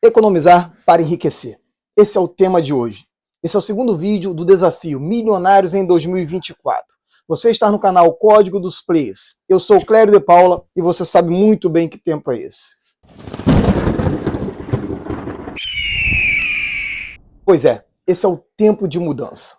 Economizar para enriquecer. Esse é o tema de hoje. Esse é o segundo vídeo do desafio Milionários em 2024. Você está no canal Código dos Players. Eu sou o Clério de Paula e você sabe muito bem que tempo é esse. Pois é, esse é o tempo de mudança.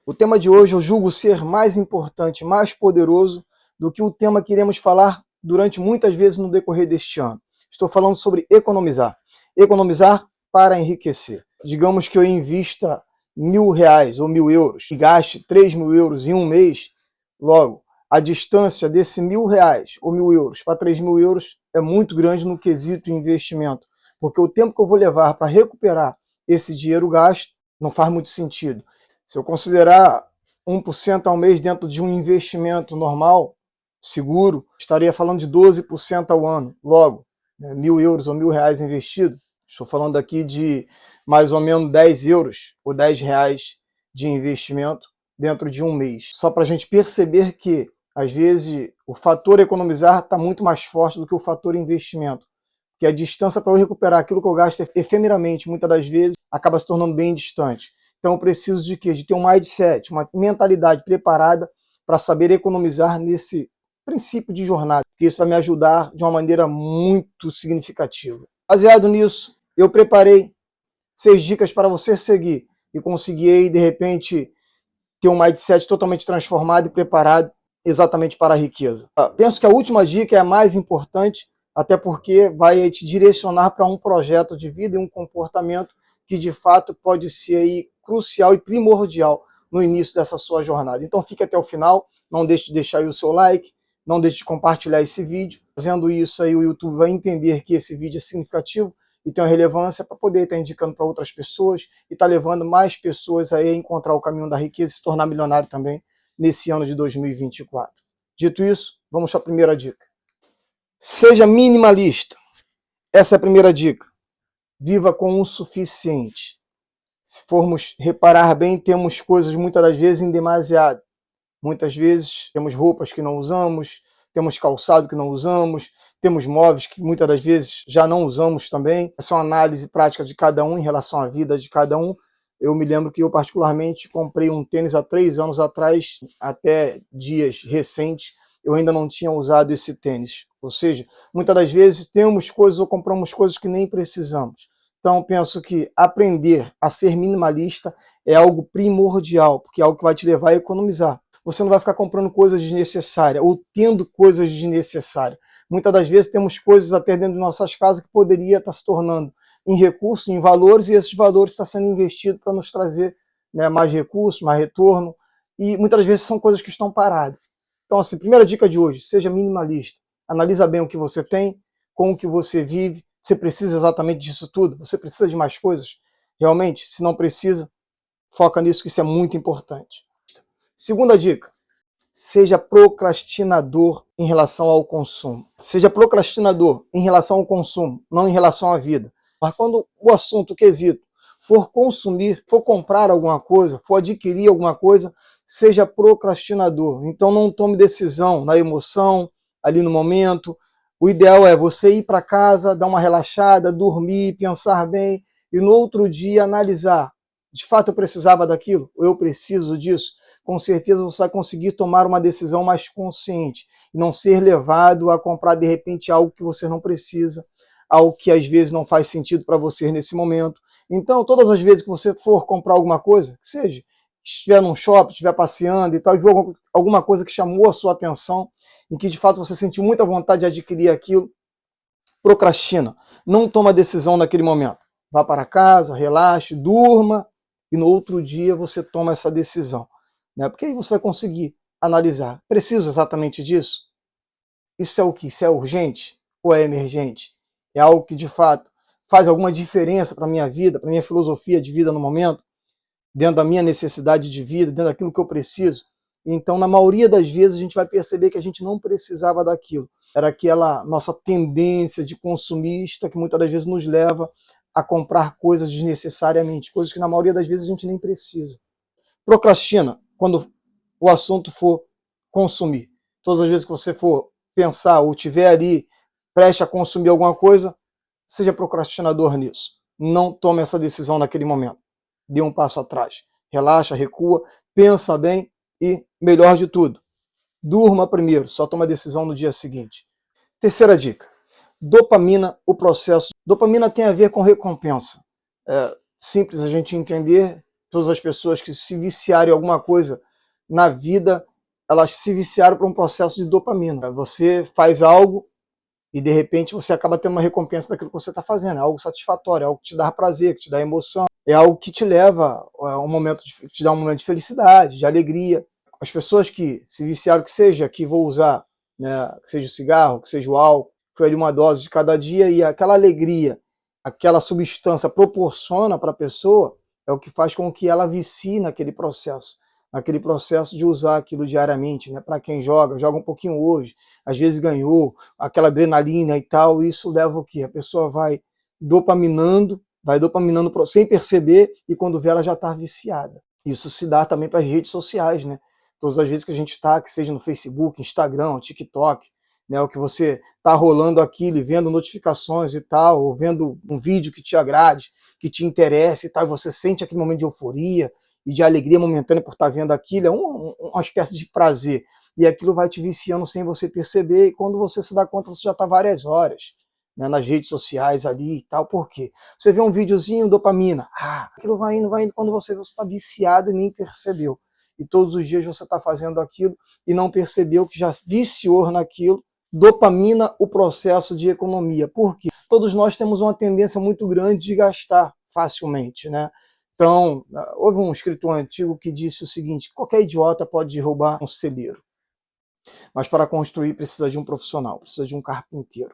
O tema de hoje eu julgo ser mais importante, mais poderoso do que o tema que iremos falar durante muitas vezes no decorrer deste ano. Estou falando sobre economizar. Economizar para enriquecer. Digamos que eu invista R$1.000 ou €1.000 e gaste €3.000 em um mês, logo, a distância desse R$1.000 ou €1.000 para €3.000 é muito grande no quesito investimento, porque o tempo que eu vou levar para recuperar esse dinheiro gasto não faz muito sentido. Se eu considerar 1% ao mês dentro de um investimento normal, seguro, estaria falando de 12% ao ano. Logo, €1.000 ou R$1.000 investido, estou falando aqui de mais ou menos €10 ou R$10 de investimento dentro de um mês. Só para a gente perceber que, às vezes, o fator economizar está muito mais forte do que o fator investimento. Porque a distância para eu recuperar aquilo que eu gasto efemeramente, muitas das vezes, acaba se tornando bem distante. Então eu preciso de quê? De ter um mindset, uma mentalidade preparada para saber economizar nesse princípio de jornada, porque isso vai me ajudar de uma maneira muito significativa. Baseado nisso, eu preparei 6 dicas para você seguir e conseguir aí, de repente, ter um mindset totalmente transformado e preparado exatamente para a riqueza. Penso que a última dica é a mais importante, até porque vai te direcionar para um projeto de vida e um comportamento que de fato pode ser aí crucial e primordial no início dessa sua jornada. Então fique até o final, não deixe de deixar aí o seu like, não deixe de compartilhar esse vídeo. Fazendo isso aí o YouTube vai entender que esse vídeo é significativo e tem uma relevância para poder estar indicando para outras pessoas e estar levando mais pessoas aí a encontrar o caminho da riqueza e se tornar milionário também nesse ano de 2024. Dito isso, vamos para a primeira dica. Seja minimalista. Essa é a primeira dica. Viva com o suficiente. Se formos reparar bem, temos coisas muitas das vezes em demasiado. Muitas vezes temos roupas que não usamos, temos calçado que não usamos, temos móveis que muitas das vezes já não usamos também. Essa é uma análise prática de cada um em relação à vida de cada um. Eu me lembro que eu particularmente comprei um tênis há 3 anos atrás, até dias recentes, eu ainda não tinha usado esse tênis. Ou seja, muitas das vezes temos coisas ou compramos coisas que nem precisamos. Então, penso que aprender a ser minimalista é algo primordial, porque é algo que vai te levar a economizar. Você não vai ficar comprando coisas desnecessárias ou tendo coisas desnecessárias. Muitas das vezes temos coisas até dentro de nossas casas que poderia estar se tornando em recursos, em valores, e esses valores estão sendo investidos para nos trazer, né, mais recursos, mais retorno, e muitas das vezes são coisas que estão paradas. Então, assim, primeira dica de hoje, seja minimalista. Analisa bem o que você tem, com o que você vive. Você precisa exatamente disso tudo? Você precisa de mais coisas? Realmente, se não precisa, foca nisso, que isso é muito importante. Segunda dica, seja procrastinador em relação ao consumo. Seja procrastinador em relação ao consumo, não em relação à vida. Mas quando o assunto, o quesito, for consumir, for comprar alguma coisa, for adquirir alguma coisa, seja procrastinador. Então não tome decisão na emoção, ali no momento. O ideal é você ir para casa, dar uma relaxada, dormir, pensar bem e no outro dia analisar. De fato eu precisava daquilo? Ou eu preciso disso? Com certeza você vai conseguir tomar uma decisão mais consciente e não ser levado a comprar de repente algo que você não precisa, algo que às vezes não faz sentido para você nesse momento. Então, todas as vezes que você for comprar alguma coisa, que seja, estiver num shopping, estiver passeando e tal, e viu alguma coisa que chamou a sua atenção e que de fato você sentiu muita vontade de adquirir aquilo, procrastina, não toma decisão naquele momento. Vá para casa, relaxe, durma e no outro dia você toma essa decisão. Porque aí você vai conseguir analisar, preciso exatamente disso? Isso é o que? Isso é urgente ou é emergente? É algo que de fato faz alguma diferença para a minha vida, para a minha filosofia de vida no momento, dentro da minha necessidade de vida, dentro daquilo que eu preciso? Então, na maioria das vezes, a gente vai perceber que a gente não precisava daquilo. Era aquela nossa tendência de consumista que muitas das vezes nos leva a comprar coisas desnecessariamente, coisas que na maioria das vezes a gente nem precisa. Procrastina quando o assunto for consumir. Todas as vezes que você for pensar ou tiver ali, preste a consumir alguma coisa, seja procrastinador nisso. Não tome essa decisão naquele momento. Dê um passo atrás. Relaxa, recua, pensa bem e, melhor de tudo, durma primeiro, só toma a decisão no dia seguinte. Terceira dica. Dopamina, o processo. Dopamina tem a ver com recompensa. É simples a gente entender. Todas as pessoas que se viciarem em alguma coisa na vida, elas se viciaram para um processo de dopamina. Você faz algo e de repente você acaba tendo uma recompensa daquilo que você está fazendo. É algo satisfatório, é algo que te dá prazer, que te dá emoção. É algo que te leva a um momento, te dá um momento de felicidade, de alegria. As pessoas que se viciaram, que seja, que vou usar, né, que seja o cigarro, que seja o álcool, foi ali uma dose de cada dia e aquela alegria, aquela substância proporciona para a pessoa, é o que faz com que ela vicie naquele processo de usar aquilo diariamente, né? Para quem joga um pouquinho hoje, às vezes ganhou, aquela adrenalina e tal, isso leva o quê? A pessoa vai dopaminando sem perceber e quando vê ela já está viciada. Isso se dá também para as redes sociais, né? Todas as vezes que a gente está, que seja no Facebook, Instagram, TikTok, né, o que você está rolando aquilo e vendo notificações e tal, ou vendo um vídeo que te agrade, que te interesse e tal, e você sente aquele momento de euforia e de alegria momentânea por estar vendo aquilo, é uma espécie de prazer. E aquilo vai te viciando sem você perceber, e quando você se dá conta, você já está várias horas, né, nas redes sociais ali e tal. Por quê? Você vê um videozinho, dopamina, aquilo vai indo, quando você está viciado e nem percebeu. E todos os dias você está fazendo aquilo e não percebeu que já viciou naquilo. Dopamina, o processo de economia. Por quê? Todos nós temos uma tendência muito grande de gastar facilmente, né? Então, houve um escritor antigo que disse o seguinte: qualquer idiota pode derrubar um celeiro, mas para construir precisa de um profissional, precisa de um carpinteiro.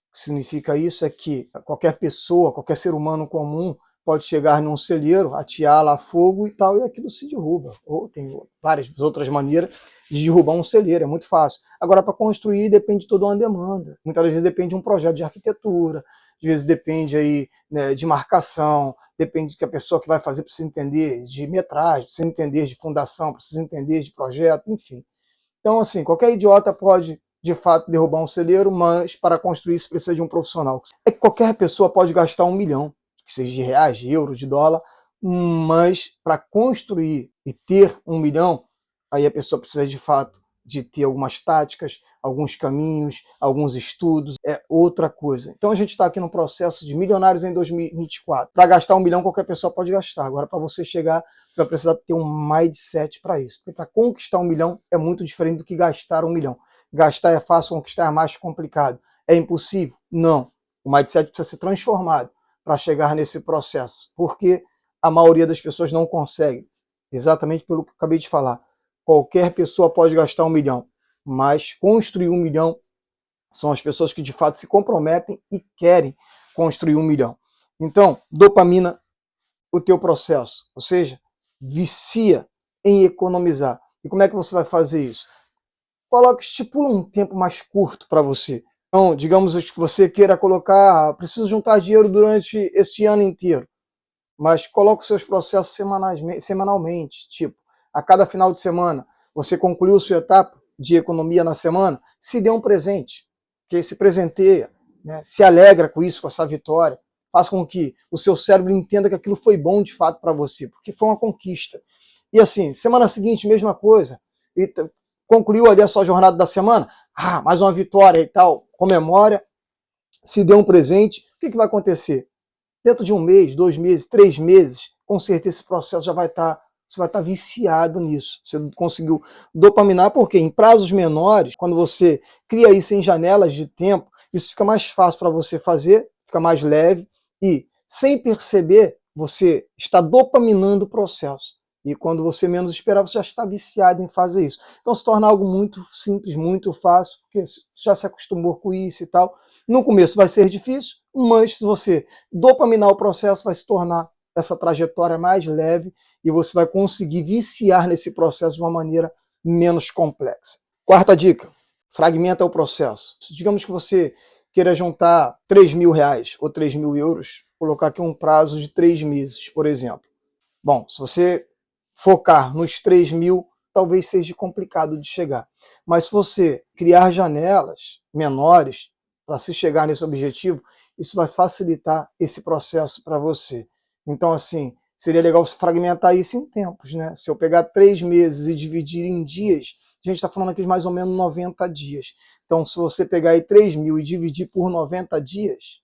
O que significa isso é que qualquer pessoa, qualquer ser humano comum pode chegar num celeiro, atear lá fogo e tal, e aquilo se derruba. Ou tem várias outras maneiras de derrubar um celeiro, é muito fácil. Agora, para construir, depende de toda uma demanda. Muitas vezes depende de um projeto de arquitetura, às vezes depende aí, né, de marcação, depende que a pessoa que vai fazer precisa entender de metragem, precisa entender de fundação, precisa entender de projeto, enfim. Então, assim, qualquer idiota pode, de fato, derrubar um celeiro, mas para construir isso precisa de um profissional. É que qualquer pessoa pode gastar 1 milhão, que seja de reais, de euros, de dólar, mas para construir e ter 1 milhão, aí a pessoa precisa, de fato, de ter algumas táticas, alguns caminhos, alguns estudos, é outra coisa. Então a gente está aqui no processo de milionários em 2024. Para gastar 1 milhão, qualquer pessoa pode gastar. Agora, para você chegar, você vai precisar ter um mindset para isso. Porque para conquistar 1 milhão é muito diferente do que gastar 1 milhão. Gastar é fácil, conquistar é mais complicado. É impossível? Não. O mindset precisa ser transformado para chegar nesse processo. Porque a maioria das pessoas não consegue. Exatamente pelo que eu acabei de falar. Qualquer pessoa pode gastar 1 milhão, mas construir 1 milhão são as pessoas que de fato se comprometem e querem construir 1 milhão. Então, dopamina o teu processo, ou seja, vicia em economizar. E como é que você vai fazer isso? Estipula um tempo mais curto para você. Então, digamos que você queira colocar, preciso juntar dinheiro durante este ano inteiro, mas coloque os seus processos semanalmente, tipo, a cada final de semana, você concluiu sua etapa de economia na semana, se dê um presente, que se presenteia, né? Se alegra com isso, com essa vitória, faz com que o seu cérebro entenda que aquilo foi bom de fato para você, porque foi uma conquista. E assim, semana seguinte, mesma coisa, e concluiu ali a sua jornada da semana, mais uma vitória e tal, comemora, se dê um presente, o que vai acontecer? Dentro de 1 mês, 2 meses, 3 meses, com certeza esse processo você vai estar viciado nisso. Você conseguiu dopaminar, porque em prazos menores, quando você cria isso em janelas de tempo, isso fica mais fácil para você fazer, fica mais leve e, sem perceber, você está dopaminando o processo. E quando você menos esperar, você já está viciado em fazer isso. Então se torna algo muito simples, muito fácil, porque já se acostumou com isso e tal. No começo vai ser difícil, mas se você dopaminar o processo, vai se tornar essa trajetória mais leve e você vai conseguir viciar nesse processo de uma maneira menos complexa. Quarta dica, fragmenta o processo. Digamos que você queira juntar 3 mil reais ou 3 mil euros, colocar aqui um prazo de 3 meses, por exemplo. Bom, se você focar nos 3 mil, talvez seja complicado de chegar. Mas se você criar janelas menores para se chegar nesse objetivo isso vai facilitar esse processo para você. Então, assim, seria legal você fragmentar isso em tempos, né? Se eu pegar 3 meses e dividir em dias, a gente está falando aqui de mais ou menos 90 dias. Então, se você pegar aí 3 mil e dividir por 90 dias,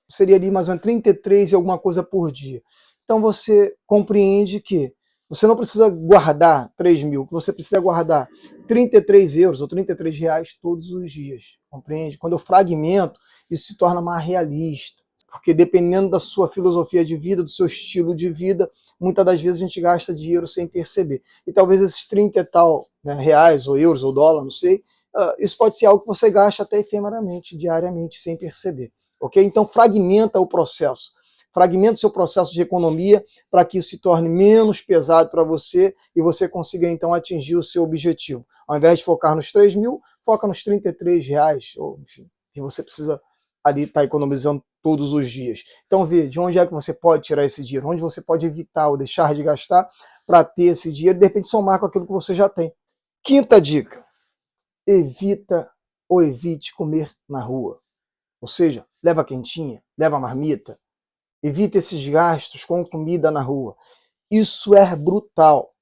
seria ali mais ou menos 33 e alguma coisa por dia. Então, você compreende que você não precisa guardar 3 mil, que você precisa guardar 33 euros ou 33 reais todos os dias, compreende? Quando eu fragmento, isso se torna mais realista, porque dependendo da sua filosofia de vida, do seu estilo de vida, muitas das vezes a gente gasta dinheiro sem perceber. E talvez esses 30 e tal, né, reais ou euros ou dólar, não sei, isso pode ser algo que você gasta até efemeramente, diariamente, sem perceber. Ok? Então fragmenta o processo. Fragmenta o seu processo de economia para que isso se torne menos pesado para você e você consiga então atingir o seu objetivo. Ao invés de focar nos 3 mil, foca nos 33 reais, ou enfim, que você precisa ali estar economizando todos os dias. Então vê de onde é que você pode tirar esse dinheiro, onde você pode evitar ou deixar de gastar para ter esse dinheiro e de repente somar com aquilo que você já tem. Quinta dica, evita ou evite comer na rua. Ou seja, leva quentinha, leva marmita, evita esses gastos com comida na rua. Isso é brutal.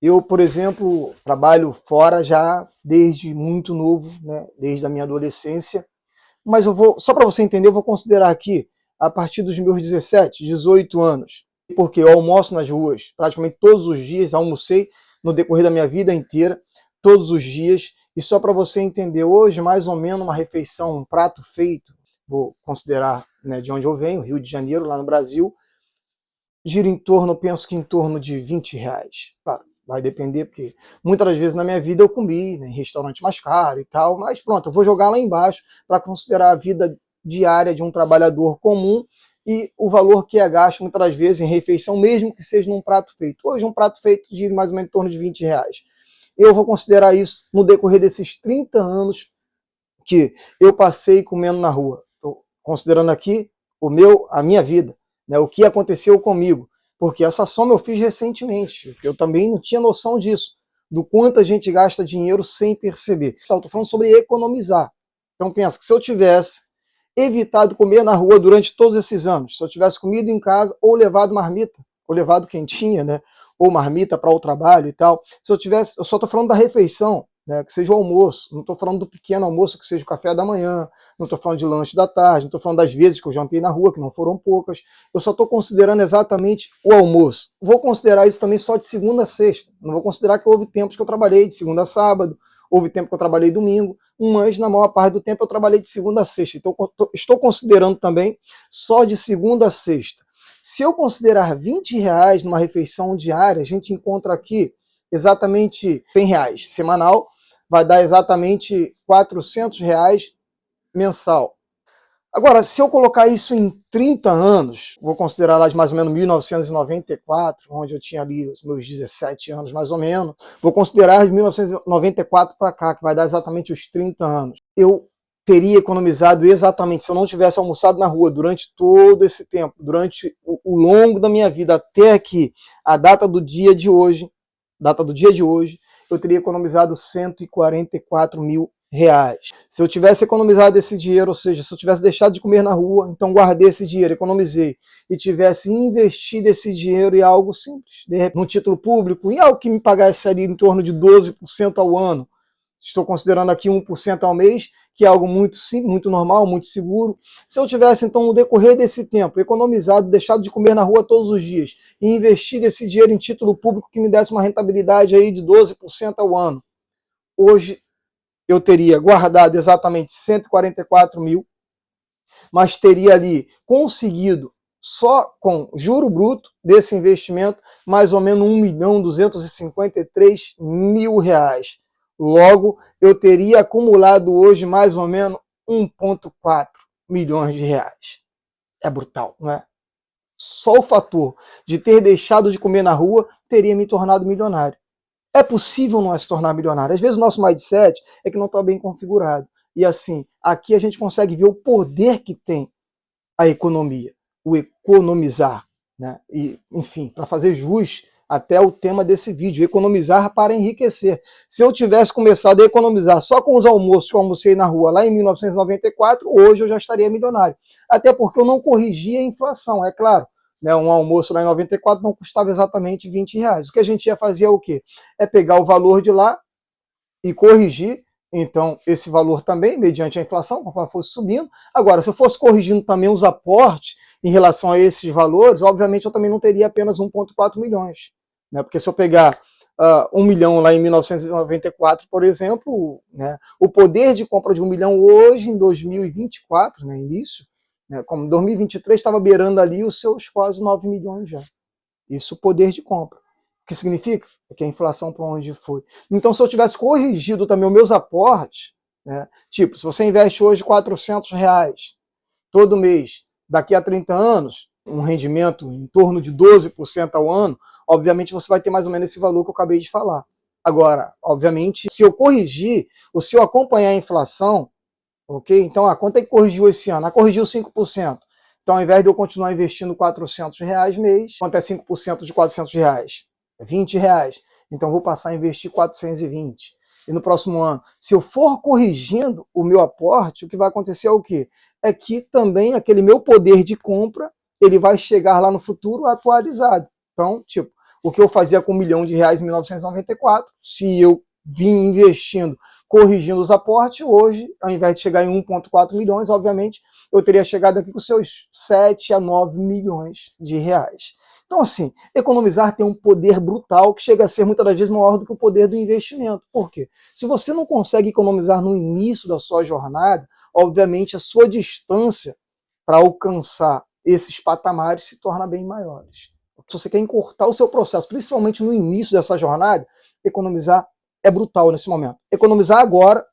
Eu, por exemplo, trabalho fora já desde muito novo, né? Desde a minha adolescência. Mas eu vou, só para você entender, eu vou considerar aqui a partir dos meus 17, 18 anos. Porque eu almoço nas ruas praticamente todos os dias, almocei no decorrer da minha vida inteira, todos os dias. E só para você entender, hoje mais ou menos uma refeição, um prato feito, vou considerar, né, de onde eu venho, Rio de Janeiro, lá no Brasil, gira em torno, penso que em torno de 20 reais. Claro, vai depender, porque muitas das vezes na minha vida eu comi, né, em restaurante mais caro e tal, mas pronto, eu vou jogar lá embaixo para considerar a vida diária de um trabalhador comum e o valor que é gasto muitas das vezes em refeição, mesmo que seja num prato feito. Hoje um prato feito gira mais ou menos em torno de 20 reais. Eu vou considerar isso no decorrer desses 30 anos que eu passei comendo na rua. Estou considerando aqui a minha vida, né, o que aconteceu comigo, porque essa soma eu fiz recentemente, porque eu também não tinha noção disso, do quanto a gente gasta dinheiro sem perceber. Estou falando sobre economizar. Então pensa que se eu tivesse evitado comer na rua durante todos esses anos, se eu tivesse comido em casa ou levado marmita, ou levado quentinha, né, ou marmita para o trabalho e tal, se eu tivesse, eu só estou falando da refeição, né, que seja o almoço, não estou falando do pequeno almoço, que seja o café da manhã, não estou falando de lanche da tarde, não estou falando das vezes que eu jantei na rua, que não foram poucas, eu só estou considerando exatamente o almoço. Vou considerar isso também só de segunda a sexta, não vou considerar que houve tempos que eu trabalhei de segunda a sábado, houve tempo que eu trabalhei domingo, mas na maior parte do tempo eu trabalhei de segunda a sexta, então estou considerando também só de segunda a sexta. Se eu considerar 20 reais numa refeição diária, a gente encontra aqui exatamente 100 reais semanal, vai dar exatamente 400 reais mensal. Agora, se eu colocar isso em 30 anos, vou considerar lá de mais ou menos 1994, onde eu tinha ali os meus 17 anos mais ou menos, vou considerar de 1994 para cá, que vai dar exatamente os 30 anos. Eu teria economizado exatamente, se eu não tivesse almoçado na rua durante todo esse tempo, durante o longo da minha vida, até aqui, a data do dia de hoje, eu teria economizado 144 mil reais. Se eu tivesse economizado esse dinheiro, ou seja, se eu tivesse deixado de comer na rua, então guardei esse dinheiro, economizei, e tivesse investido esse dinheiro em algo simples, de repente, num título público, em algo que me pagasse ali em torno de 12% ao ano, estou considerando aqui 1% ao mês, que é algo muito simples, muito normal, muito seguro. Se eu tivesse, então, no decorrer desse tempo, economizado, deixado de comer na rua todos os dias e investido esse dinheiro em título público que me desse uma rentabilidade aí de 12% ao ano, hoje eu teria guardado exatamente 144 mil, mas teria ali conseguido, só com juro bruto desse investimento, mais ou menos 1.253.000 reais. Logo, eu teria acumulado hoje mais ou menos 1,4 milhões de reais. É brutal, não é? Só o fator de ter deixado de comer na rua teria me tornado milionário. É possível não se tornar milionário. Às vezes o nosso mindset é que não está bem configurado. E assim, aqui a gente consegue ver o poder que tem a economia, o economizar, né? E, enfim, para fazer jus até o tema desse vídeo, economizar para enriquecer. Se eu tivesse começado a economizar só com os almoços que eu almocei na rua lá em 1994, hoje eu já estaria milionário. Até porque eu não corrigia a inflação, é claro. Né, um almoço lá em 94 não custava exatamente R$ 20. O que a gente ia fazer é o quê? É pegar o valor de lá e corrigir, então, esse valor também, mediante a inflação, conforme fosse subindo. Agora, se eu fosse corrigindo também os aportes em relação a esses valores, obviamente eu também não teria apenas 1,4 milhões. Né? Porque se eu pegar 1 milhão lá em 1994, por exemplo, né, o poder de compra de 1 milhão hoje, em 2024, né, início, né, como 2023 estava beirando ali os seus quase 9 milhões já. Isso o poder de compra. O que significa? É que a inflação para onde foi. Então, se eu tivesse corrigido também os meus aportes, né, tipo, se você investe hoje R$ 400 todo mês, daqui a 30 anos, um rendimento em torno de 12% ao ano, obviamente você vai ter mais ou menos esse valor que eu acabei de falar. Agora, obviamente, se eu corrigir, ou se eu acompanhar a inflação, ok? Então, quanto é que corrigiu esse ano? Corrigiu 5%. Então, ao invés de eu continuar investindo R$ 400 mês, quanto é 5% de R$ 400? É R$ 20. Então, eu vou passar a investir 420. E no próximo ano, se eu for corrigindo o meu aporte, o que vai acontecer é o quê? É que também aquele meu poder de compra, ele vai chegar lá no futuro atualizado. Então, tipo, o que eu fazia com R$ 1 milhão em 1994, se eu vim investindo, corrigindo os aportes, hoje, ao invés de chegar em 1,4 milhões, obviamente, eu teria chegado aqui com seus 7 a 9 milhões de reais. Então, assim, economizar tem um poder brutal que chega a ser muitas das vezes maior do que o poder do investimento. Por quê? Se você não consegue economizar no início da sua jornada, obviamente a sua distância para alcançar esses patamares se torna bem maiores. Se você quer encurtar o seu processo, principalmente no início dessa jornada, economizar é brutal nesse momento. Economizar agora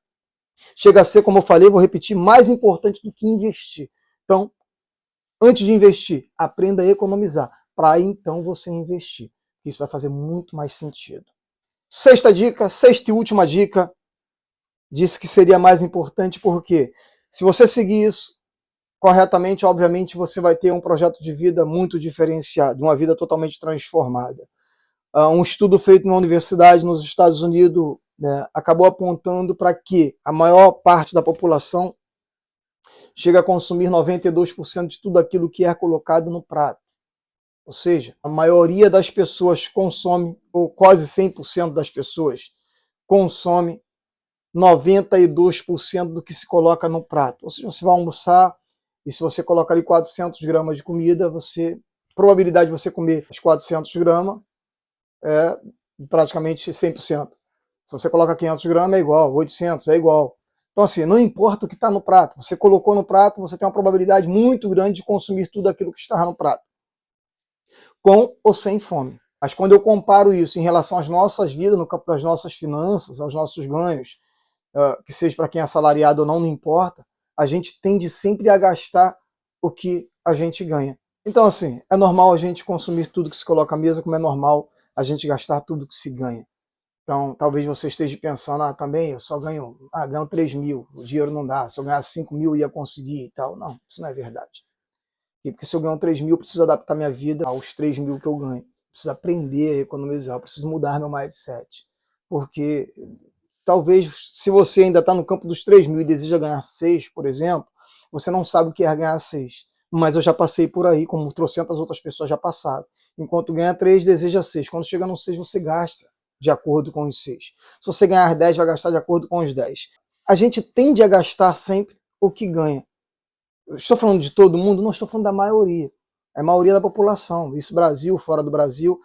chega a ser, como eu falei, vou repetir, mais importante do que investir. Então, antes de investir, aprenda a economizar, para aí então você investir. Isso vai fazer muito mais sentido. Sexta e última dica, disse que seria mais importante porque se você seguir isso corretamente, obviamente você vai ter um projeto de vida muito diferenciado, uma vida totalmente transformada. Um estudo feito numa universidade nos Estados Unidos, né, acabou apontando para que a maior parte da população chega a consumir 92% de tudo aquilo que é colocado no prato. Ou seja, a maioria das pessoas consome, ou quase 100% das pessoas, consome 92% do que se coloca no prato. Ou seja, você vai almoçar e se você coloca ali 400 gramas de comida, a probabilidade de você comer as 400 gramas é praticamente 100%. Se você coloca 500 gramas é igual, 800 é igual. Então assim, não importa o que está no prato, você colocou no prato, você tem uma probabilidade muito grande de consumir tudo aquilo que está no prato, com ou sem fome. Mas quando eu comparo isso em relação às nossas vidas, no campo das nossas finanças, aos nossos ganhos, que seja para quem é assalariado ou não, não importa, a gente tende sempre a gastar o que a gente ganha. Então assim, é normal a gente consumir tudo que se coloca à mesa, como é normal a gente gastar tudo que se ganha. Então, talvez você esteja pensando, também eu só ganho 3 mil, o dinheiro não dá, se eu ganhar 5 mil eu ia conseguir e tal. Não, isso não é verdade. Porque se eu ganho 3 mil, eu preciso adaptar minha vida aos 3 mil que eu ganho. Eu preciso aprender a economizar, eu preciso mudar meu mindset. Porque talvez, se você ainda está no campo dos 3 mil e deseja ganhar 6, por exemplo, você não sabe o que é ganhar 6. Mas eu já passei por aí, como trocentas outras pessoas já passaram. Enquanto ganha 3, deseja 6. Quando chega no 6, você gasta de acordo com os 6. Se você ganhar 10, vai gastar de acordo com os 10. A gente tende a gastar sempre o que ganha. Eu estou falando de todo mundo? Não, estou falando da maioria. É a maioria da população. Isso Brasil, fora do Brasil,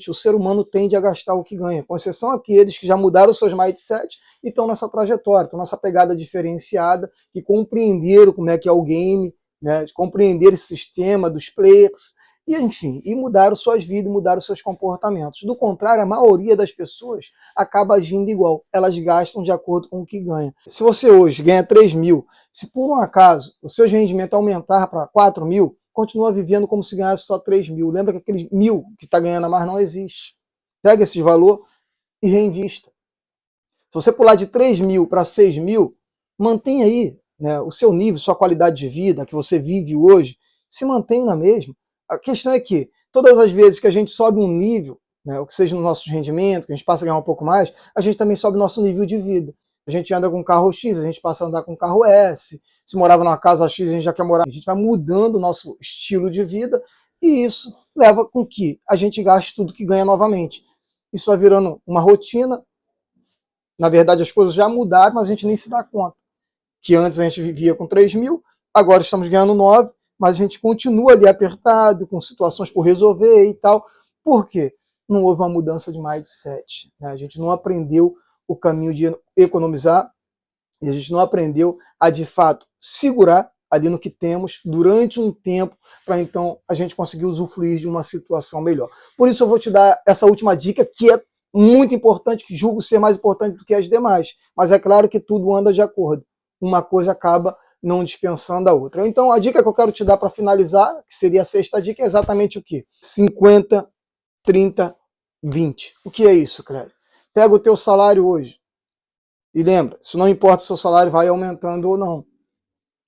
o ser humano tende a gastar o que ganha, com exceção aqueles que já mudaram seus mindset e estão nessa trajetória, estão nessa pegada diferenciada, que compreenderam como é que é o game, né, compreender esse sistema dos players, e enfim, e mudaram suas vidas, mudaram seus comportamentos. Do contrário, a maioria das pessoas acaba agindo igual, elas gastam de acordo com o que ganha. Se você hoje ganha 3 mil, se por um acaso o seu rendimento aumentar para 4 mil, continua vivendo como se ganhasse só 3 mil. Lembra que aquele 1.000 que está ganhando a mais não existe. Pega esse valor e reinvista. Se você pular de 3 mil para 6 mil, mantenha aí, né, o seu nível, sua qualidade de vida que você vive hoje, se mantém na mesma. A questão é que todas as vezes que a gente sobe um nível, né, ou que seja no nosso rendimento, que a gente passa a ganhar um pouco mais, a gente também sobe nosso nível de vida. A gente anda com carro X, a gente passa a andar com carro S. Se morava numa casa X, a gente já quer morar. A gente vai mudando o nosso estilo de vida e isso leva com que a gente gaste tudo que ganha novamente. Isso vai virando uma rotina. Na verdade, as coisas já mudaram, mas a gente nem se dá conta. Que antes a gente vivia com 3 mil, agora estamos ganhando 9, mas a gente continua ali apertado, com situações por resolver e tal. Por quê? Não houve uma mudança de mindset, né? A gente não aprendeu o caminho de economizar e a gente não aprendeu a, de fato, segurar ali no que temos durante um tempo para então a gente conseguir usufruir de uma situação melhor. Por isso eu vou te dar essa última dica que é muito importante, que julgo ser mais importante do que as demais, mas é claro que tudo anda de acordo. Uma coisa acaba não dispensando a outra. Então a dica que eu quero te dar para finalizar, que seria a sexta dica, é exatamente o quê? 50, 30, 20. O que é isso, Cléber? Pega o teu salário hoje e lembra, isso não importa se o seu salário vai aumentando ou não.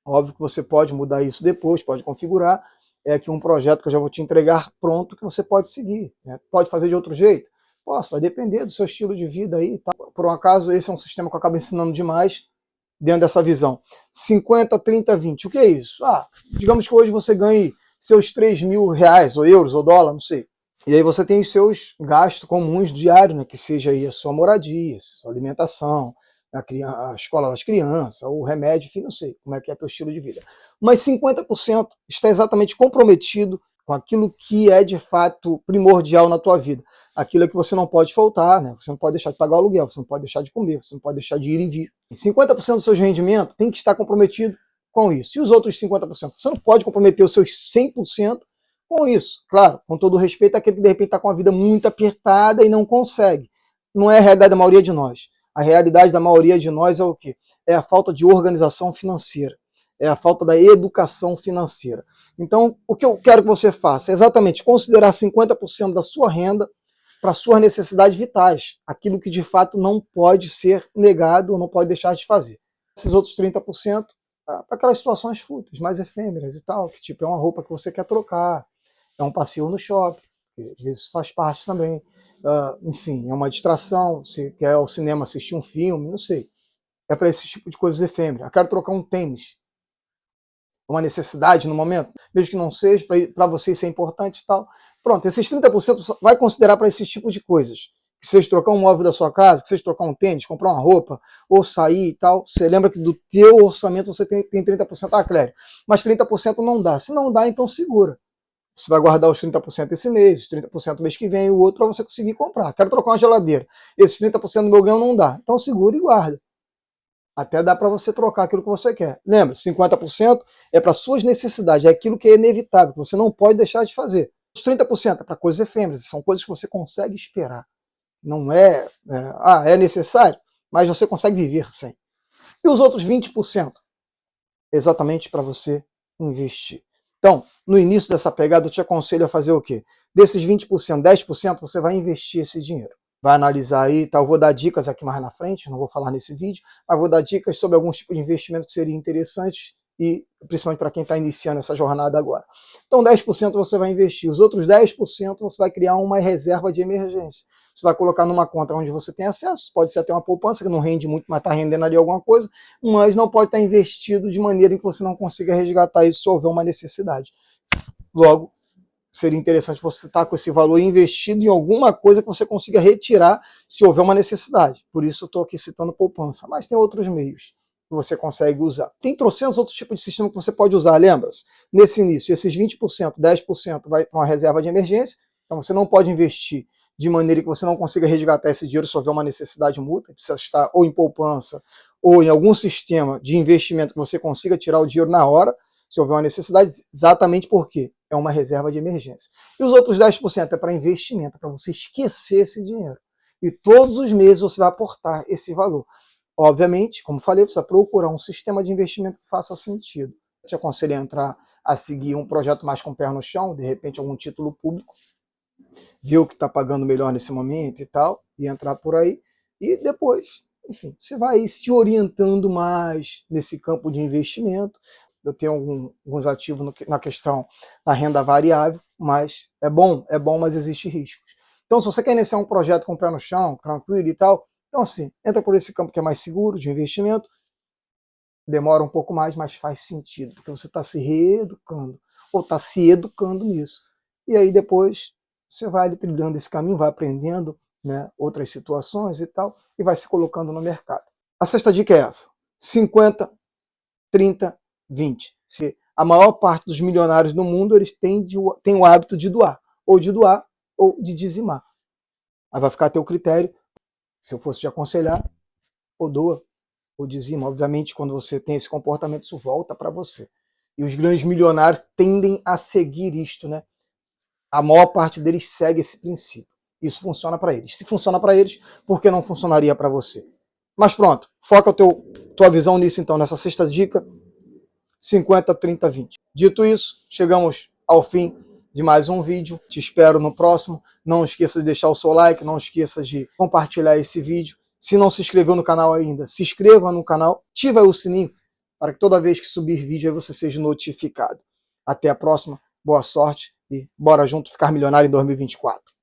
Óbvio que você pode mudar isso depois, pode configurar. É aqui um projeto que eu já vou te entregar pronto que você pode seguir, né? Pode fazer de outro jeito? Posso, vai depender do seu estilo de vida aí. Tá? Por um acaso, esse é um sistema que eu acabo ensinando demais dentro dessa visão. 50, 30, 20. O que é isso? Digamos que hoje você ganhe seus 3 mil reais, ou euros, ou dólar, não sei. E aí você tem os seus gastos comuns diários, né? Que seja aí a sua moradia, a sua alimentação, a escola das crianças, o remédio, enfim, não sei como é que é teu estilo de vida. Mas 50% está exatamente comprometido com aquilo que é de fato primordial na tua vida. Aquilo que você não pode faltar, né? Você não pode deixar de pagar o aluguel, você não pode deixar de comer, você não pode deixar de ir e vir. 50% do seu rendimento tem que estar comprometido com isso. E os outros 50%? Você não pode comprometer os seus 100% com isso. Claro, com todo o respeito àquele que de repente está com a vida muito apertada e não consegue. Não é a realidade da maioria de nós. A realidade da maioria de nós é o quê? É a falta de organização financeira. É a falta da educação financeira. Então, o que eu quero que você faça é exatamente considerar 50% da sua renda para suas necessidades vitais. Aquilo que de fato não pode ser negado ou não pode deixar de fazer. Esses outros 30% para aquelas situações fúteis, mais efêmeras e tal, que tipo é uma roupa que você quer trocar, é um passeio no shopping, que às vezes isso faz parte também. Enfim, é uma distração, se quer ao cinema assistir um filme, não sei. É para esse tipo de coisas efêmeras. Eu quero trocar um tênis. Uma necessidade no momento, mesmo que não seja, para você isso é importante e tal. Pronto, esses 30% vai considerar para esse tipo de coisas. Que seja trocar um móvel da sua casa, que seja trocar um tênis, comprar uma roupa, ou sair e tal. Você lembra que do teu orçamento você tem 30%. Clério, mas 30% não dá. Se não dá, então segura. Você vai guardar os 30% esse mês, os 30% mês que vem e o outro para você conseguir comprar. Quero trocar uma geladeira. Esses 30% do meu ganho não dá. Então segura e guarda. Até dá para você trocar aquilo que você quer. Lembra, 50% é para suas necessidades, é aquilo que é inevitável, que você não pode deixar de fazer. Os 30% é para coisas efêmeras, são coisas que você consegue esperar. Não é necessário, mas você consegue viver sem. E os outros 20%? Exatamente para você investir. Então, no início dessa pegada, eu te aconselho a fazer o quê? Desses 20%, 10% você vai investir esse dinheiro. Vai analisar aí, tá? Eu vou dar dicas aqui mais na frente, não vou falar nesse vídeo, mas vou dar dicas sobre alguns tipos de investimento que seriam interessantes e principalmente para quem está iniciando essa jornada agora. Então 10% você vai investir, os outros 10% você vai criar uma reserva de emergência. Você vai colocar numa conta onde você tem acesso, pode ser até uma poupança que não rende muito, mas está rendendo ali alguma coisa, mas não pode estar investido de maneira em que você não consiga resgatar isso se houver uma necessidade. Logo, seria interessante você estar com esse valor investido em alguma coisa que você consiga retirar se houver uma necessidade. Por isso eu estou aqui citando poupança, mas tem outros meios que você consegue usar. Tem trocentos outros tipos de sistema que você pode usar, lembra-se? Nesse início, esses 20%, 10% vai para uma reserva de emergência, então você não pode investir de maneira que você não consiga resgatar esse dinheiro se houver uma necessidade mútua, precisa estar ou em poupança ou em algum sistema de investimento que você consiga tirar o dinheiro na hora, se houver uma necessidade, exatamente porque é uma reserva de emergência. E os outros 10% é para investimento, é para você esquecer esse dinheiro. E todos os meses você vai aportar esse valor. Obviamente, como falei, você vai procurar um sistema de investimento que faça sentido. Eu te aconselho a entrar a seguir um projeto mais com o pé no chão, de repente algum título público, ver o que está pagando melhor nesse momento e tal, e entrar por aí. E depois, enfim, você vai se orientando mais nesse campo de investimento. Eu tenho alguns ativos na questão da renda variável, mas é bom, mas existe riscos. Então, se você quer iniciar um projeto com o pé no chão, tranquilo e tal, então assim, entra por esse campo que é mais seguro, de investimento, demora um pouco mais, mas faz sentido, porque você está se reeducando, ou está se educando nisso. E aí depois você vai ali trilhando esse caminho, vai aprendendo, né, outras situações e tal, e vai se colocando no mercado. A sexta dica é essa: 50, 30, 20. Se a maior parte dos milionários do mundo, eles têm o hábito de doar ou de dizimar. Aí vai ficar a teu critério. Se eu fosse te aconselhar, ou doa ou dizima. Obviamente, quando você tem esse comportamento, isso volta para você. E os grandes milionários tendem a seguir isto, né? A maior parte deles segue esse princípio. Isso funciona para eles. Se funciona para eles, por que não funcionaria para você? Mas pronto, foca tua visão nisso então, nessa sexta dica: 50, 30, 20. Dito isso, chegamos ao fim de mais um vídeo. Te espero no próximo. Não esqueça de deixar o seu like, não esqueça de compartilhar esse vídeo. Se não se inscreveu no canal ainda, se inscreva no canal, ativa o sininho para que toda vez que subir vídeo aí você seja notificado. Até a próxima, boa sorte e bora junto ficar milionário em 2024.